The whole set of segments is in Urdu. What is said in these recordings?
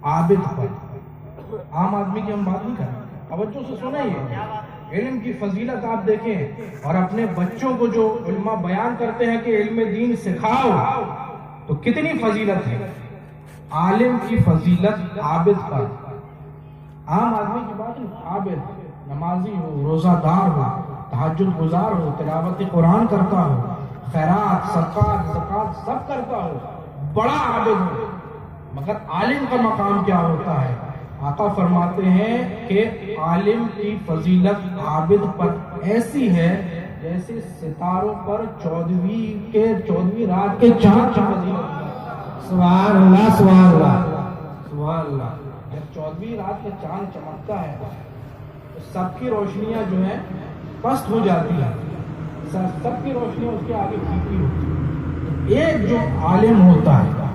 عابد پر، عام آدمی کی ہم بات نہیں کر رہے، توجہ سے سنیں، علم کی فضیلت آپ دیکھیں، اور اپنے بچوں کو جو علماء بیان کرتے ہیں کہ علم دین سکھاؤ تو کتنی فضیلت ہے۔ عالم کی فضیلت عابد پر، عام آدمی کی بات نہیں، عابد، نمازی ہو، روزہ دار ہو، تہجد گزار ہو، تلاوت قرآن کرتا ہو، خیرات، صدقات، زکات سب کرتا ہو، بڑا عابد ہو، مگر عالم کا مقام کیا ہوتا ہے؟ آقا فرماتے ہیں کہ عالم کی فضیلت عابد پر ایسی ہے جیسے ستاروں پر 14ویں رات کے چاند کی فضیلت ہے۔ سبحان اللہ، سبحان اللہ، سبحان اللہ۔ جب 14ویں رات کا چاند چمکتا ہے تو سب کی روشنیاں جو ہیں پست ہو جاتی ہیں، سب کی روشنیاں اس کے آگے پھیکی ہوتی ہیں۔ ایک جو عالم ہوتا ہے،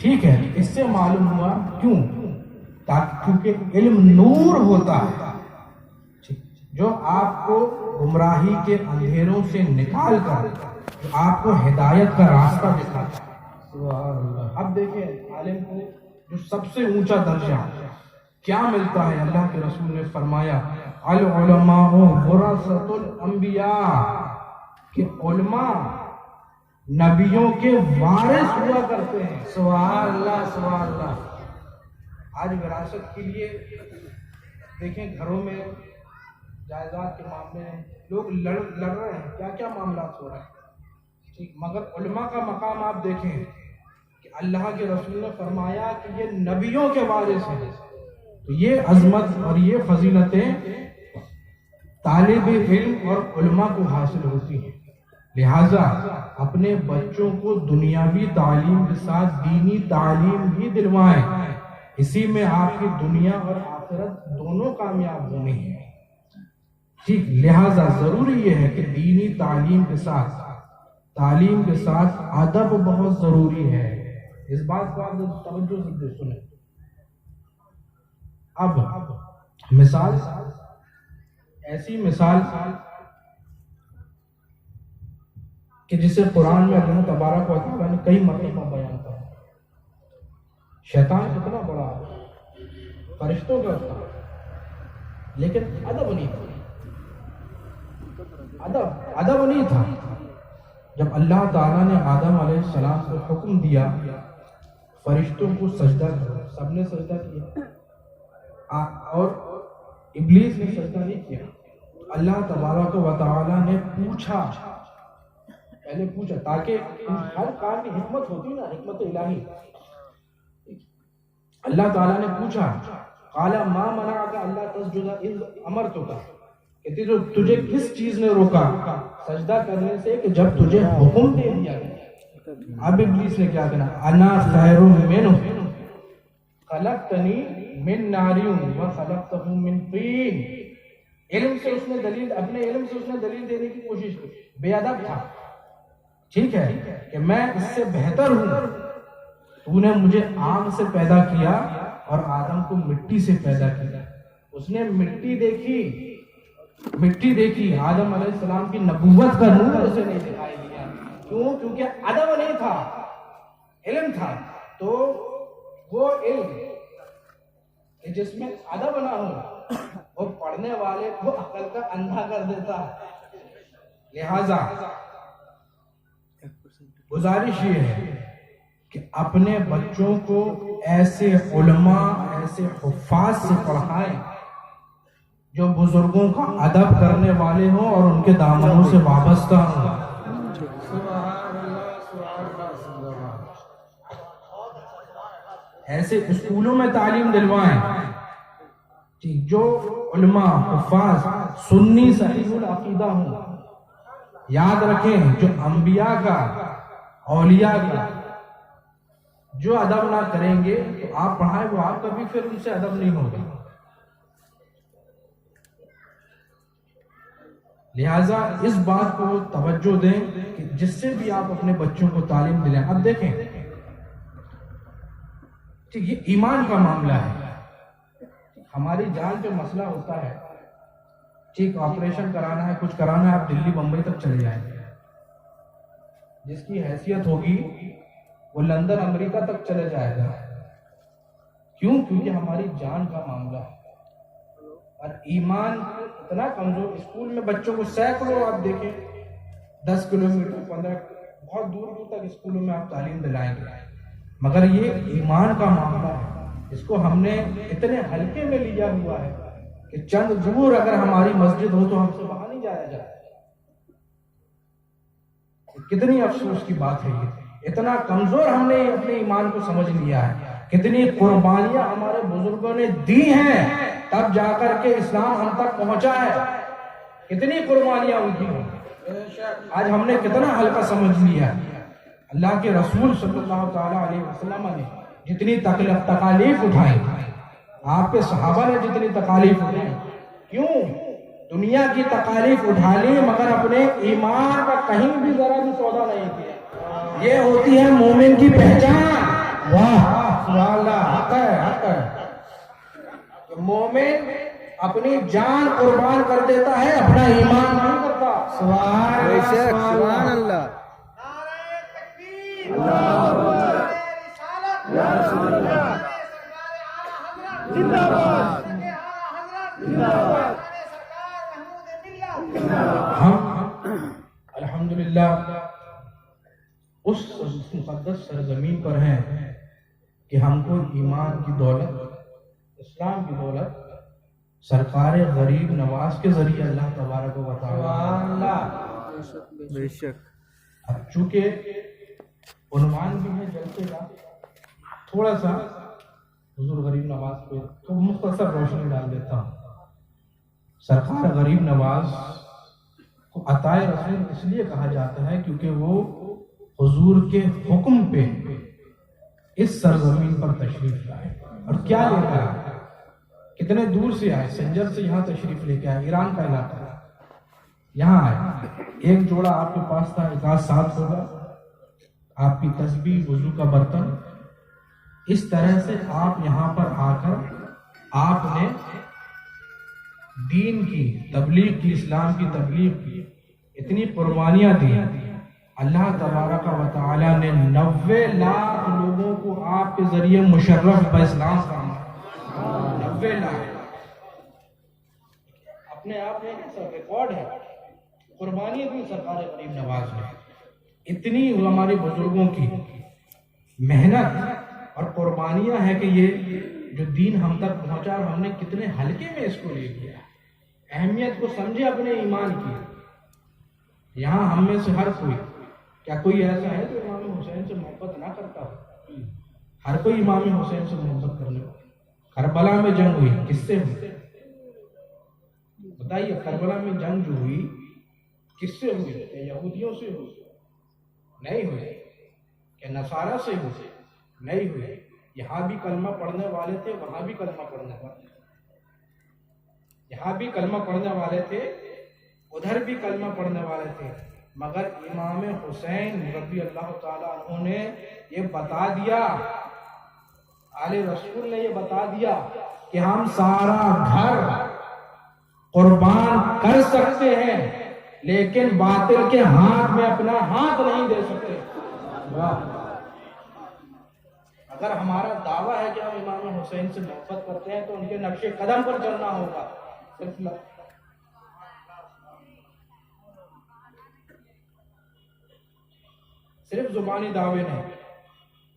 ٹھیک ہے، اس سے معلوم ہوا کیوں؟ کیونکہ علم نور ہوتا ہے جو آپ کو گمراہی کے اندھیروں سے نکال کر جو آپ کو ہدایت کا راستہ دکھاتا ہے۔ اب دیکھیں عالم کو جو سب سے اونچا درجہ کیا ملتا ہے، اللہ کے رسول نے فرمایا العلماء ورثۃ الانبیاء، کہ علماء نبیوں کے وارث ہوا کرتے ہیں۔ سبحان اللہ، سبحان اللہ۔ آج وراثت کے لیے دیکھیں گھروں میں جائیداد کے معاملے میں لوگ لڑ رہے ہیں، کیا کیا معاملات ہو رہے ہیں، ٹھیک، مگر علماء کا مقام آپ دیکھیں کہ اللہ کے رسول نے فرمایا کہ یہ نبیوں کے وارث ہیں، تو یہ عظمت اور یہ فضیلتیں طالب علم اور علماء کو حاصل ہوتی ہیں۔ لہٰذا اپنے بچوں کو دنیاوی تعلیم کے ساتھ دینی تعلیم بھی دلوائیں، اسی میں آپ کی دنیا اور آخرت دونوں کامیاب ہونے ہیں، ٹھیک۔ لہٰذا ضروری یہ ہے کہ دینی تعلیم کے ساتھ ادب بہت ضروری ہے۔ اس بات کو آپ توجہ سے سنیں۔ اب مثال، ایسی مثال کہ جسے قرآن میں اللہ تبارک و تعالیٰ نے کئی مرتبہ بیان کیا۔ شیطان کتنا بڑا ہے، فرشتوں کا تھا، لیکن ادب نہیں تھا، ادب نہیں تھا۔ جب اللہ تعالیٰ نے آدم علیہ السلام کو حکم دیا فرشتوں کو سجدہ کرو، سب نے سجدہ کیا اور ابلیس نے سجدہ نہیں کیا۔ اللہ تبارک و تعالیٰ نے پوچھا، پہلے پوچھا تاکہ ہر کام کی حکمت ہوتی نا، حکمت الہی۔ اللہ تعالیٰ نے پوچھا قال ما منعک الا تسجد اذ امرتک، کہ تجھے کس چیز نے روکا سجدہ کرنے سے کہ جب تجھے حکم دے دیا گیا۔ اب ابلیس نے کیا کہا، انا خیر منہ خلقتنی من نار وخلقتہ من طین۔ علم سے اس نے دلیل، اپنے علم سے اس نے دلیل دینے کی کوشش کی، بے ادب تھا، ٹھیک ہے، کہ میں اس سے بہتر ہوں، تو نے مجھے آگ سے پیدا کیا اور آدم کو مٹی سے پیدا کیا۔ اس نے مٹی دیکھی، آدم علیہ السلام کی نبوت کا نور اسے نہیں دکھائی دیا، کیوں؟ کیونکہ ادب نہیں تھا، علم تھا۔ تو وہ علم کہ جس میں ادب نہ ہو وہ پڑھنے والے کو عقل کا اندھا کر دیتا ہے۔ لہذا گزارش یہ ہے کہ اپنے بچوں کو ایسے علماء، ایسے حفاظ سے پڑھائیں جو بزرگوں کا ادب کرنے والے ہوں اور ان کے دامنوں سے وابستہ ہوں۔ ایسے اسکولوں میں تعلیم دلوائیں جو علماء حفاظ سنی صحیح العقیدہ ہوں۔ یاد رکھیں جو انبیاء کا، اولیاء کا جو ادب نہ کریں گے تو آپ پڑھائیں، وہ آپ کبھی پھر ان سے ادب نہیں ہوگا۔ لہٰذا اس بات کو توجہ دیں کہ جس سے بھی آپ اپنے بچوں کو تعلیم دلائیں۔ اب دیکھیں ٹھیک، یہ ایمان کا معاملہ ہے، ہماری جان پہ مسئلہ ہوتا ہے، ٹھیک، آپریشن کرانا ہے، کچھ کرانا ہے، آپ دلی بمبئی تک چلے جائیں گے، جس کی حیثیت ہوگی وہ لندن امریکہ تک چلے جائے گا، کیوں؟ کیونکہ ہماری جان کا معاملہ ہے اور ایمان اتنا کمزور. اسکول میں بچوں کو سینکڑوں آپ دیکھیں 10 کلومیٹر 15 بہت دور دور تک اسکولوں میں آپ تعلیم دلائیں گے، مگر یہ ایمان کا معاملہ ہے، اس کو ہم نے اتنے ہلکے میں لیا ہوا ہے کہ چند دور اگر ہماری مسجد ہو تو ہم سے وہاں نہیں جایا جائے. کتنی افسوس کی بات ہے، یہ اتنا کمزور ہم نے اپنے ایمان کو سمجھ لیا ہے. کتنی قربانیاں ہمارے بزرگوں نے دی ہیں تب جا کر کے اسلام ہم تک پہنچا ہے. کتنی قربانیاں ان کی ہیں، آج ہم نے کتنا ہلکا سمجھ لیا. اللہ کے رسول صلی اللہ تعالیٰ علیہ وسلم نے جتنی تکالیف اٹھائی، آپ کے صحابہ نے جتنی تکالیف اٹھائی، کیوں؟ دنیا کی تکالیف اٹھا لی مگر اپنے ایمان کا کہیں بھی ذرا بھی سودا نہیں کیا. یہ ہوتی ہے مومن کی پہچان. واہ سبحان اللہ، حق ہے حق ہے. مومن اپنی جان قربان کر دیتا ہے، اپنا ایمان نہیں کرتا. سبحان اللہ. ہم الحمدللہ اس مقدس سرزمین پر ہیں کہ ہم کو ایمان کی دولت، اسلام کی دولت سرکار غریب نواز کے ذریعے اللہ تبارک و تعالی. بے شک. اب چونکہ عنوان بھی ہے جلسے کا، تھوڑا سا حضور غریب نواز پہ تو مختصر روشنی ڈال دیتا ہوں. سرکار غریب نواز کو عطائے رسول اس لیے کہا جاتا ہے کیونکہ وہ حضور کے حکم پہ اس سرزمین پر تشریف لائے. اور کیا لے کر آئے؟ کتنے دور سے آئے، سنجر سے یہاں تشریف لے کے آئے. ایران کا علاقہ ہے، یہاں آئے. ایک جوڑا آپ کے پاس تھا، ایک ساتھ ہوگا، آپ کی تسبیح، وضو کا برتن. اس طرح سے آپ یہاں پر آ کر آپ نے دین کی تبلیغ کی، اسلام کی تبلیغ کی، اتنی قربانیاں دی. اللہ تبارک و تعالی نے 90 لاکھ لوگوں کو آپ کے ذریعے مشرف باسلام فرمایا. 90 لاکھ اپنے آپ میں ریکارڈ ہے. قربانی دی سرکار غریب نواز نے. اتنی ہمارے بزرگوں کی محنت اور قربانیاں ہیں کہ یہ جو دین ہم تک پہنچا اور ہم نے کتنے ہلکے میں اس کو لے لیا. اہمیت کو سمجھے اپنے ایمان کی. یہاں ہم میں سے ہر کوئی، کیا کوئی ایسا ہے جو امام حسین سے محبت نہ کرتا ہو؟ ہر کوئی امام حسین سے محبت کرنے کو. کربلا میں جنگ ہوئی، کس سے ہوئی بتائیے؟ کربلا میں جنگ جو ہوئی کس سے ہوئی؟ کیا یہودیوں سے ہوئی؟ نہیں ہوئی. کیا نصارہ سے ہوئی؟ نہیں ہوئی. یہاں بھی کلمہ پڑھنے والے تھے، وہاں بھی کلمہ پڑھنے والے تھے. یہاں بھی کلمہ پڑھنے والے تھے، ادھر بھی کلمہ پڑھنے والے تھے، مگر امام حسین رضی اللہ تعالیٰ عنہ نے یہ بتا دیا، آل رسول نے یہ بتا دیا کہ ہم سارا گھر قربان کر سکتے ہیں لیکن باطل کے ہاتھ میں اپنا ہاتھ نہیں دے سکتے. اگر ہمارا دعویٰ ہے کہ ہم امام حسین سے محبت کرتے ہیں تو ان کے نقش قدم پر چلنا ہوگا. صرف زبانی دعوے نہیں.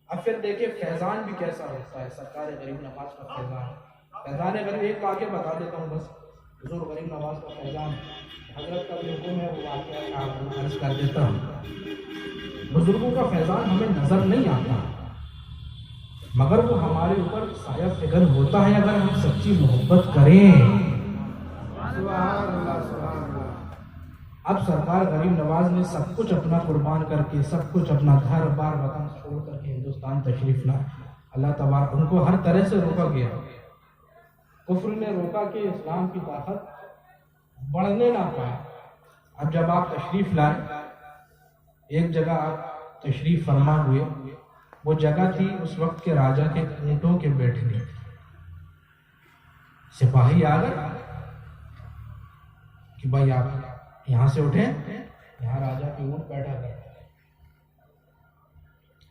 اب پھر دیکھیں فیضان بھی کیسا ہوتا ہے. سرکار غریب نواز کا فیضان، فیضان غریب ایک واقعہ بتا دیتا ہوں بس. حضور غریب نواز کا فیضان، حضرت کا بھی حکم ہے، وہ واقعہ عرض کر دیتا ہوں. بزرگوں کا فیضان ہمیں نظر نہیں آتا مگر وہ ہمارے اوپر سایہ فکر ہوتا ہے اگر ہم سچی محبت کریں. اب سرکار غریب نواز نے سب کچھ اپنا قربان کر کے، سب کچھ اپنا گھر بار وطن چھوڑ کر کے ہندوستان تشریف لائے. اللہ تبارک ان کو ہر طرح سے روکا گیا. کفر نے روکا کہ اسلام کی طاقت بڑھنے نہ پائے. اب جب آپ تشریف لائے، ایک جگہ آپ تشریف فرما ہوئے، وہ جگہ تھی اس وقت کے راجہ کے اونٹوں کے بیٹھنے. سپاہی آ گئے کہ بھائی آپ یہاں سے اٹھیں، یہاں راجہ کے اونٹ بیٹھا کرتے.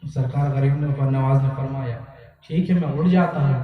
سرکار غریب نواز نے فرمایا ٹھیک ہے میں اٹھ جاتا ہوں